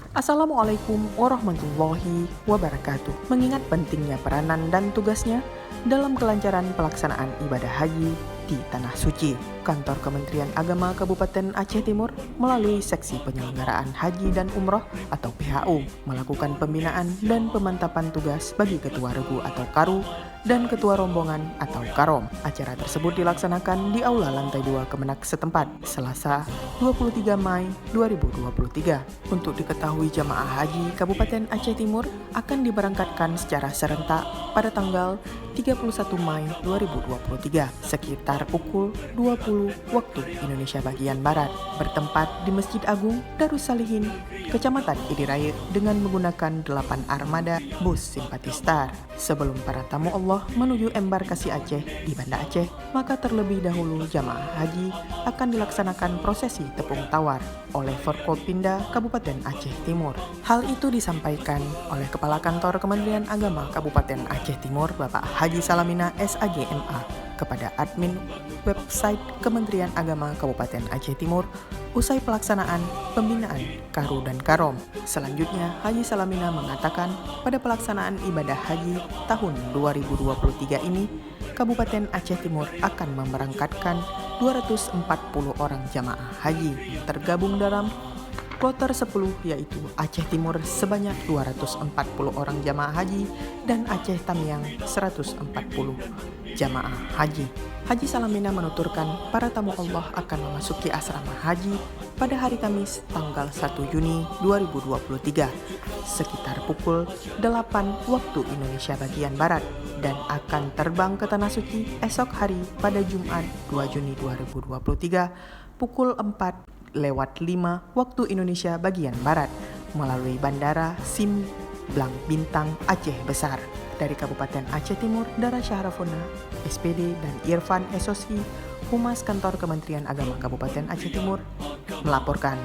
Assalamualaikum warahmatullahi wabarakatuh. Mengingat pentingnya peranan dan tugasnya dalam kelancaran pelaksanaan ibadah haji di Tanah Suci, Kantor Kementerian Agama Kabupaten Aceh Timur melalui Seksi Penyelenggaraan Haji dan Umroh atau PHU melakukan pembinaan dan pemantapan tugas bagi Ketua Regu atau Karu dan Ketua Rombongan atau Karom. Acara tersebut dilaksanakan di Aula Lantai 2 Kemenak setempat, Selasa 23 Mei 2023. Untuk diketahui, jamaah haji Kabupaten Aceh Timur akan diberangkatkan secara serentak pada tanggal 31 Mei 2023 sekitar pukul 20 waktu Indonesia bagian Barat, bertempat di Masjid Agung Darussalihin, Kecamatan Idiraya dengan menggunakan 8 armada bus simpati Star. Sebelum para tamu Allah menuju embarkasi Aceh di Banda Aceh, maka terlebih dahulu jamaah haji akan dilaksanakan prosesi tepung tawar oleh Forkopimda Kabupaten Aceh Timur. Hal itu disampaikan oleh Kepala Kantor Kementerian Agama Kabupaten Aceh Timur, Bapak Haji Salamina SAGMA, kepada admin website Kementerian Agama Kabupaten Aceh Timur usai pelaksanaan pembinaan Karu dan Karom. Selanjutnya, Haji Salamina mengatakan pada pelaksanaan ibadah haji tahun 2023 ini, Kabupaten Aceh Timur akan memberangkatkan 240 orang jamaah haji tergabung dalam kloter 10, yaitu Aceh Timur sebanyak 240 orang jamaah haji dan Aceh Tamiang 140 jamaah haji. Haji Salamina menuturkan para tamu Allah akan memasuki asrama haji pada hari Kamis tanggal 1 Juni 2023 sekitar pukul 8 waktu Indonesia bagian Barat dan akan terbang ke Tanah Suci esok hari pada Jumat 2 Juni 2023 pukul 4:05 waktu Indonesia bagian Barat melalui Bandara Simblang Bintang Aceh Besar. Dari Kabupaten Aceh Timur, Dara Syahrafona, SPD, dan Irfan Esosi, Humas Kantor Kementerian Agama Kabupaten Aceh Timur, melaporkan.